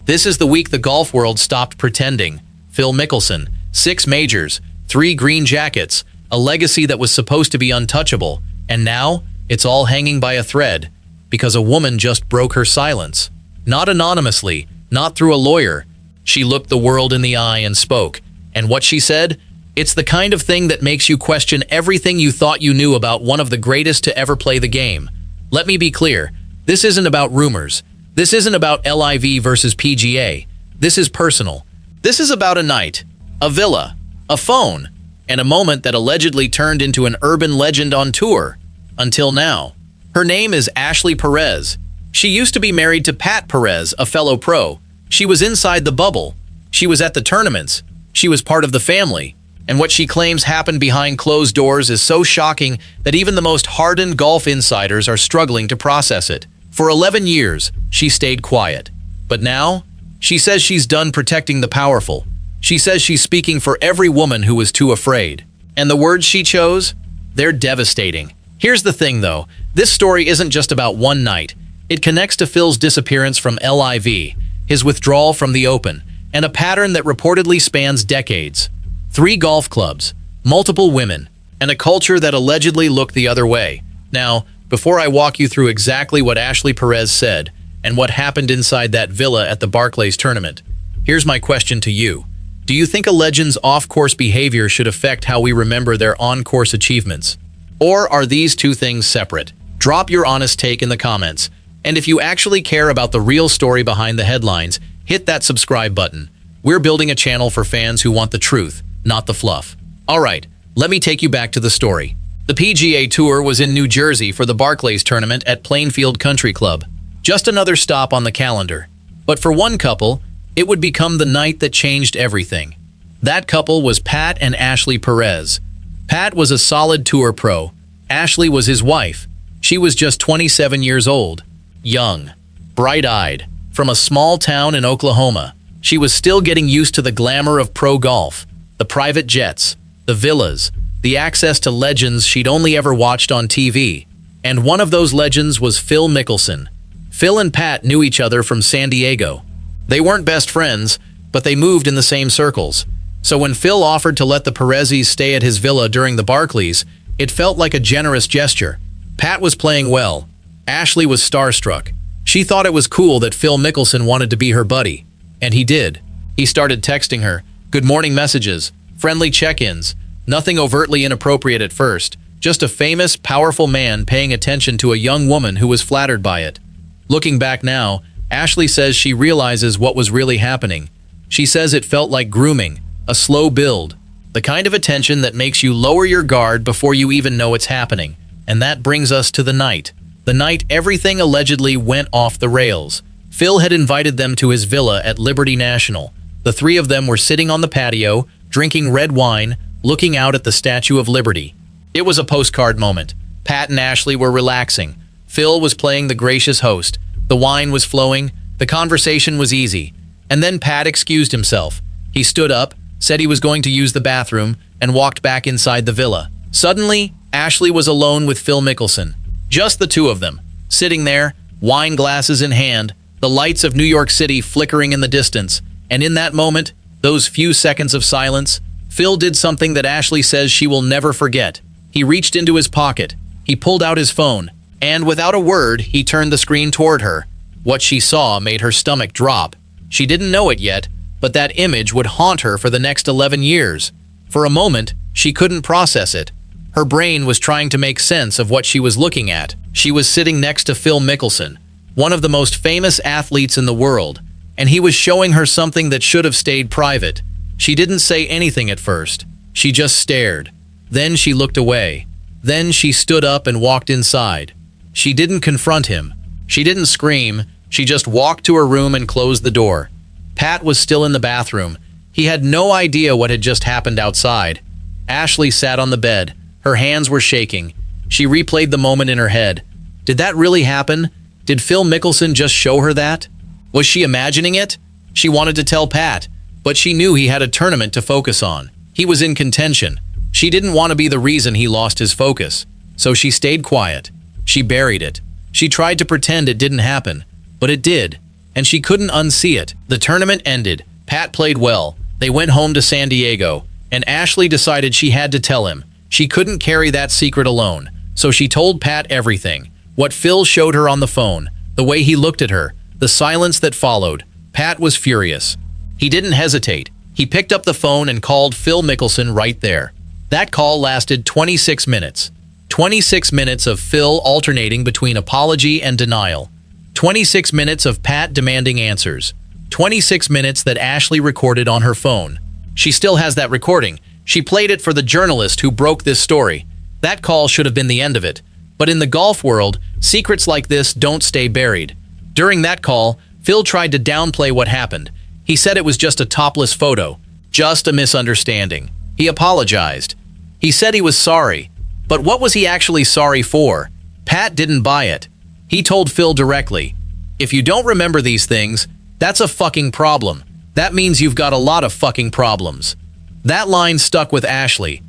This is the week the golf world stopped pretending. Phil Mickelson, 6 majors, 3 green jackets, a legacy that was supposed to be untouchable, and now it's all hanging by a thread because a woman just broke her silence. Not anonymously, not through a lawyer. She looked the world in the eye and spoke. And what she said? It's the kind of thing that makes you question everything you thought you knew about one of the greatest to ever play the game. Let me be clear. This isn't about rumors. This isn't about LIV versus PGA. This is personal. This is about a night, a villa, a phone, and a moment that allegedly turned into an urban legend on tour. Until now. Her name is Ashley Perez. She used to be married to Pat Perez, a fellow pro. She was inside the bubble. She was at the tournaments. She was part of the family. And what she claims happened behind closed doors is so shocking that even the most hardened golf insiders are struggling to process it. For 11 years, she stayed quiet. But now, she says she's done protecting the powerful. She says she's speaking for every woman who was too afraid. And the words she chose? They're devastating. Here's the thing, though. This story isn't just about one night. It connects to Phil's disappearance from LIV, his withdrawal from the Open, and a pattern that reportedly spans decades. 3 golf clubs, multiple women, and a culture that allegedly looked the other way. Now, before I walk you through exactly what Ashley Perez said and what happened inside that villa at the Barclays tournament, here's my question to you. Do you think a legend's off-course behavior should affect how we remember their on-course achievements? Or are these two things separate? Drop your honest take in the comments. And if you actually care about the real story behind the headlines, hit that subscribe button. We're building a channel for fans who want the truth, not the fluff. Alright, let me take you back to the story. The PGA Tour was in New Jersey for the Barclays tournament at Plainfield Country Club. Just another stop on the calendar. But for one couple, it would become the night that changed everything. That couple was Pat and Ashley Perez. Pat was a solid tour pro. Ashley was his wife. She was just 27 years old. Young, bright-eyed, from a small town in Oklahoma. She was still getting used to the glamour of pro golf, the private jets, the villas, the access to legends she'd only ever watched on TV. And one of those legends was Phil Mickelson. Phil and Pat knew each other from San Diego. They weren't best friends, but they moved in the same circles. So when Phil offered to let the Perezes stay at his villa during the Barclays, it felt like a generous gesture. Pat was playing well. Ashley was starstruck. She thought it was cool that Phil Mickelson wanted to be her buddy. And he did. He started texting her, good morning messages, friendly check-ins, nothing overtly inappropriate at first, just a famous, powerful man paying attention to a young woman who was flattered by it. Looking back now, Ashley says she realizes what was really happening. She says it felt like grooming, a slow build, the kind of attention that makes you lower your guard before you even know it's happening. And that brings us to the night. The night everything allegedly went off the rails. Phil had invited them to his villa at Liberty National. The 3 of them were sitting on the patio, drinking red wine, looking out at the Statue of Liberty. It was a postcard moment. Pat and Ashley were relaxing. Phil was playing the gracious host. The wine was flowing. The conversation was easy. And then Pat excused himself. He stood up, said he was going to use the bathroom, and walked back inside the villa. Suddenly, Ashley was alone with Phil Mickelson. Just the 2 of them, sitting there, wine glasses in hand, the lights of New York City flickering in the distance. And in that moment, those few seconds of silence, Phil did something that Ashley says she will never forget. He reached into his pocket. He pulled out his phone. And without a word, he turned the screen toward her. What she saw made her stomach drop. She didn't know it yet, but that image would haunt her for the next 11 years. For a moment, she couldn't process it. Her brain was trying to make sense of what she was looking at. She was sitting next to Phil Mickelson, one of the most famous athletes in the world, and he was showing her something that should have stayed private. She didn't say anything at first. She just stared. Then she looked away. Then she stood up and walked inside. She didn't confront him. She didn't scream. She just walked to her room and closed the door. Pat was still in the bathroom. He had no idea what had just happened outside. Ashley sat on the bed. Her hands were shaking. She replayed the moment in her head. Did that really happen? Did Phil Mickelson just show her that? Was she imagining it? She wanted to tell Pat, but she knew he had a tournament to focus on. He was in contention. She didn't want to be the reason he lost his focus. So she stayed quiet. She buried it. She tried to pretend it didn't happen, but it did. and she couldn't unsee it. The tournament ended. Pat played well. They went home to San Diego, and Ashley decided she had to tell him. She couldn't carry that secret alone, so she told Pat everything. What Phil showed her on the phone, the way he looked at her, the silence that followed. Pat was furious. He didn't hesitate. He picked up the phone and called Phil Mickelson right there. That call lasted 26 minutes. 26 minutes of Phil alternating between apology and denial. 26 minutes of Pat demanding answers. 26 minutes that Ashley recorded on her phone. She still has that recording. She played it for the journalist who broke this story. That call should have been the end of it. But in the golf world, secrets like this don't stay buried. During that call, Phil tried to downplay what happened. He said it was just a topless photo. Just a misunderstanding. He apologized. He said he was sorry. But what was he actually sorry for? Pat didn't buy it. He told Phil directly, "If you don't remember these things, that's a fucking problem. That means you've got a lot of fucking problems." That line stuck with Ashley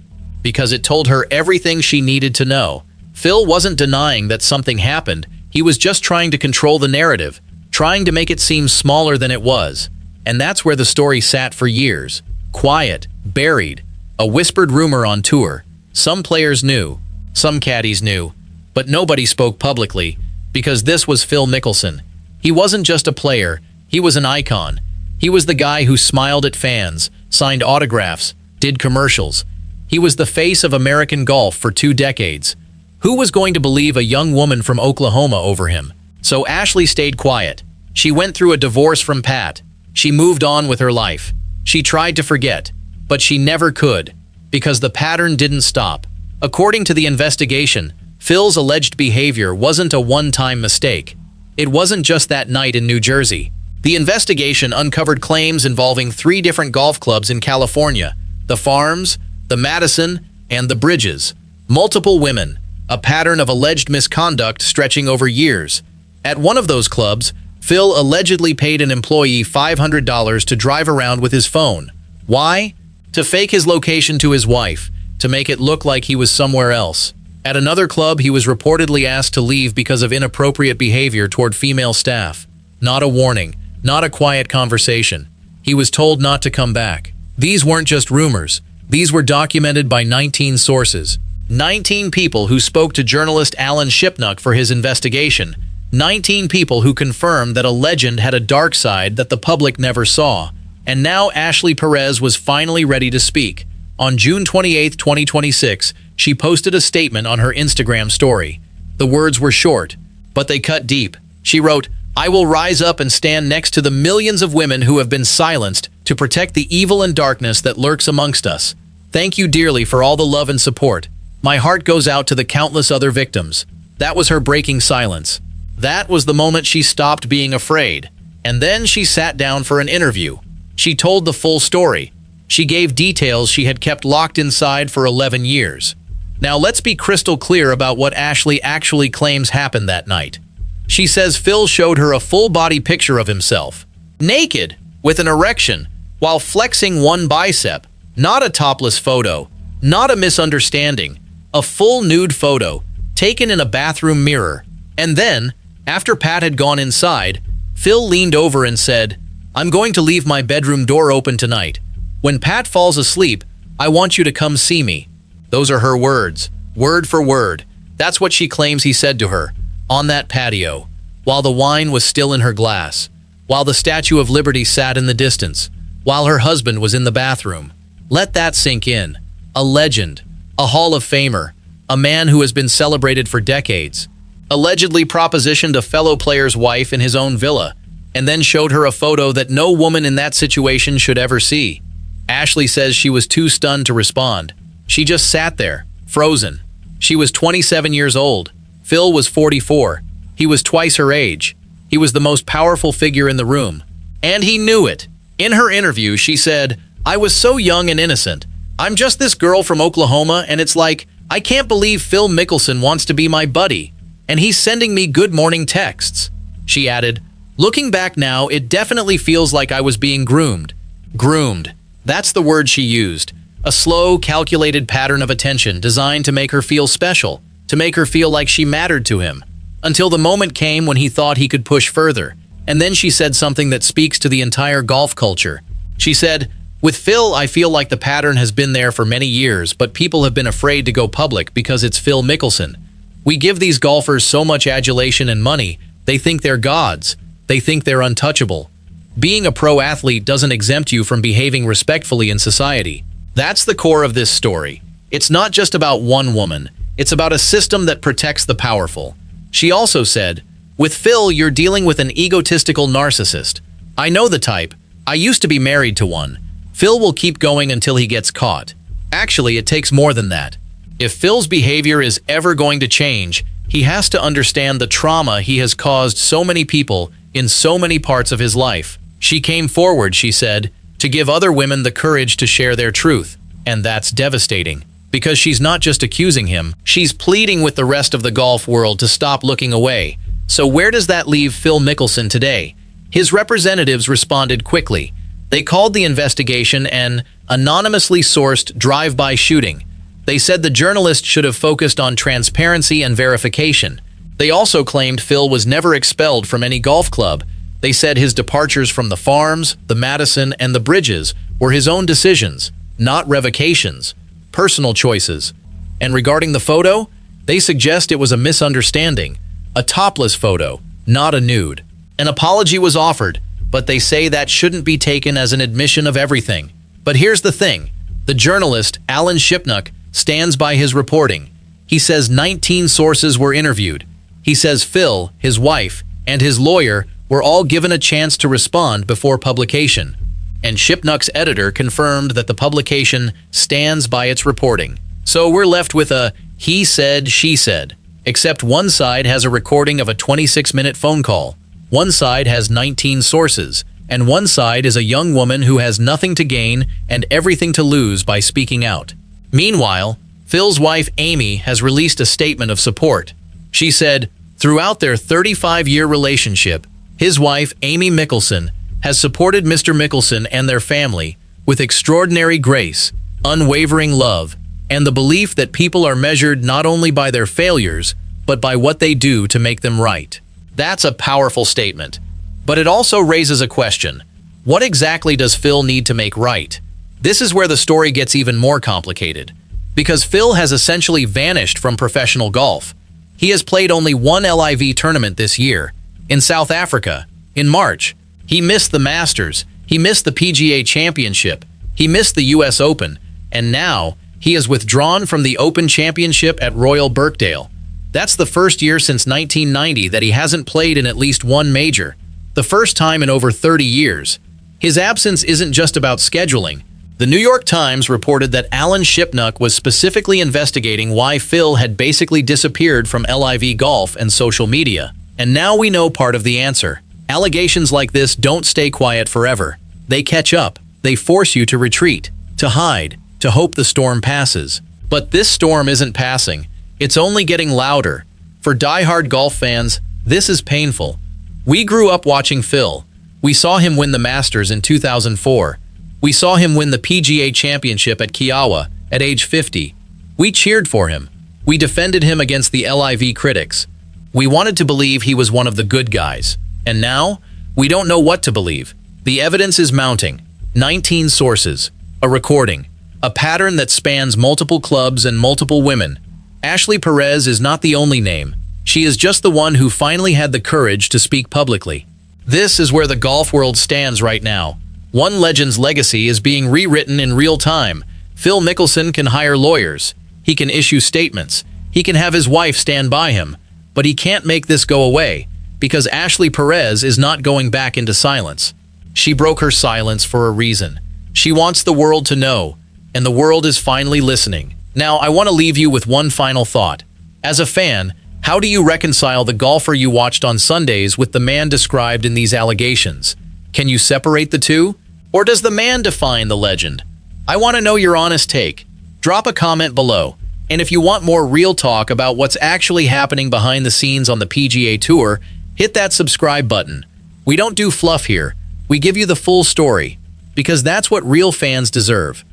because it told her everything she needed to know. Phil wasn't denying that something happened. He was just trying to control the narrative, trying to make it seem smaller than it was. And that's where the story sat for years. Quiet, buried, a whispered rumor on tour. Some players knew, some caddies knew, but nobody spoke publicly because this was Phil Mickelson. He wasn't just a player, he was an icon. He was the guy who smiled at fans, signed autographs, did commercials. He was the face of American golf for 2 decades. Who was going to believe a young woman from Oklahoma over him? So Ashley stayed quiet. She went through a divorce from Pat. She moved on with her life. She tried to forget, but she never could, because the pattern didn't stop. According to the investigation, Phil's alleged behavior wasn't a one-time mistake. It wasn't just that night in New Jersey. The investigation uncovered claims involving 3 different golf clubs in California: the Farms, the Madison, and the Bridges. Multiple women, a pattern of alleged misconduct stretching over years. At one of those clubs, Phil allegedly paid an employee $500 to drive around with his phone. Why? To fake his location to his wife, to make it look like he was somewhere else. At another club, he was reportedly asked to leave because of inappropriate behavior toward female staff. Not a warning, not a quiet conversation. He was told not to come back. These weren't just rumors. These were documented by 19 sources. 19 people who spoke to journalist Alan Shipnuck for his investigation. 19 people who confirmed that a legend had a dark side that the public never saw. And now Ashley Perez was finally ready to speak. On June 28, 2026, she posted a statement on her Instagram story. The words were short, but they cut deep. She wrote, "I will rise up and stand next to the millions of women who have been silenced to protect the evil and darkness that lurks amongst us. Thank you dearly for all the love and support. My heart goes out to the countless other victims." That was her breaking silence. That was the moment she stopped being afraid. And then she sat down for an interview. She told the full story. She gave details she had kept locked inside for 11 years. Now let's be crystal clear about what Ashley actually claims happened that night. She says Phil showed her a full-body picture of himself, naked, with an erection, while flexing one bicep. Not a topless photo, not a misunderstanding, a full nude photo, taken in a bathroom mirror. And then, after Pat had gone inside, Phil leaned over and said, "I'm going to leave my bedroom door open tonight. When Pat falls asleep, I want you to come see me." Those are her words, word for word. That's what she claims he said to her, on that patio, while the wine was still in her glass, while the Statue of Liberty sat in the distance, while her husband was in the bathroom. Let that sink in. A legend, a Hall of Famer, a man who has been celebrated for decades, allegedly propositioned a fellow player's wife in his own villa, and then showed her a photo that no woman in that situation should ever see. Ashley says she was too stunned to respond. She just sat there, frozen. She was 27 years old. Phil was 44. He was twice her age. He was the most powerful figure in the room. And he knew it. In her interview, she said, "I was so young and innocent. I'm just this girl from Oklahoma, and it's like, I can't believe Phil Mickelson wants to be my buddy. And he's sending me good morning texts." She added, "Looking back now, it definitely feels like I was being groomed." Groomed. That's the word she used. A slow, calculated pattern of attention designed to make her feel special, to make her feel like she mattered to him, until the moment came when he thought he could push further. And then she said something that speaks to the entire golf culture. She said, "With Phil, I feel like the pattern has been there for many years, but people have been afraid to go public because it's Phil Mickelson. We give these golfers so much adulation and money, they think they're gods. They think they're untouchable. Being a pro athlete doesn't exempt you from behaving respectfully in society." That's the core of this story. It's not just about one woman. It's about a system that protects the powerful. She also said, "With Phil, you're dealing with an egotistical narcissist. I know the type. I used to be married to one. Phil will keep going until he gets caught." Actually, it takes more than that. If Phil's behavior is ever going to change, he has to understand the trauma he has caused so many people in so many parts of his life. She came forward, she said, to give other women the courage to share their truth. And that's devastating. Because she's not just accusing him, she's pleading with the rest of the golf world to stop looking away. So where does that leave Phil Mickelson today? His representatives responded quickly. They called the investigation an anonymously sourced drive-by shooting. They said the journalist should have focused on transparency and verification. They also claimed Phil was never expelled from any golf club. They said his departures from the Farms, the Madison, and the Bridges were his own decisions, not revocations, personal choices. And regarding the photo, they suggest it was a misunderstanding, a topless photo, not a nude. An apology was offered, but they say that shouldn't be taken as an admission of everything. But here's the thing. The journalist, Alan Shipnuck, stands by his reporting. He says 19 sources were interviewed. He says Phil, his wife, and his lawyer were all given a chance to respond before publication. And Shipnuck's editor confirmed that the publication stands by its reporting. So we're left with a he said, she said. Except one side has a recording of a 26-minute phone call. One side has 19 sources. And one side is a young woman who has nothing to gain and everything to lose by speaking out. Meanwhile, Phil's wife Amy has released a statement of support. She said, throughout their 35-year relationship, his wife Amy Mickelson has supported Mr. Mickelson and their family with extraordinary grace, unwavering love, and the belief that people are measured not only by their failures, but by what they do to make them right. That's a powerful statement. But it also raises a question. What exactly does Phil need to make right? This is where the story gets even more complicated. Because Phil has essentially vanished from professional golf. He has played only one LIV tournament this year, in South Africa, in March. He missed the Masters, he missed the PGA Championship, he missed the US Open, and now he is withdrawn from the Open Championship at Royal Birkdale. That's the first year since 1990 that he hasn't played in at least one major, the first time in over 30 years. His absence isn't just about scheduling. The New York Times reported that Alan Shipnuck was specifically investigating why Phil had basically disappeared from LIV golf and social media. And now we know part of the answer. Allegations like this don't stay quiet forever. They catch up. They force you to retreat, to hide, to hope the storm passes. But this storm isn't passing. It's only getting louder. For die-hard golf fans, this is painful. We grew up watching Phil. We saw him win the Masters in 2004. We saw him win the PGA Championship at Kiowa at age 50. We cheered for him. We defended him against the LIV critics. We wanted to believe he was one of the good guys. And now, we don't know what to believe. The evidence is mounting. 19 sources, a recording, a pattern that spans multiple clubs and multiple women. Ashley Perez is not the only name. She is just the one who finally had the courage to speak publicly. This is where the golf world stands right now. One legend's legacy is being rewritten in real time. Phil Mickelson can hire lawyers. He can issue statements. He can have his wife stand by him. But he can't make this go away, because Ashley Perez is not going back into silence. She broke her silence for a reason. She wants the world to know, and the world is finally listening. Now, I want to leave you with one final thought. As a fan, how do you reconcile the golfer you watched on Sundays with the man described in these allegations? Can you separate the two? Or does the man define the legend? I want to know your honest take. Drop a comment below. And if you want more real talk about what's actually happening behind the scenes on the PGA Tour, hit that subscribe button. We don't do fluff here. We give you the full story, because that's what real fans deserve.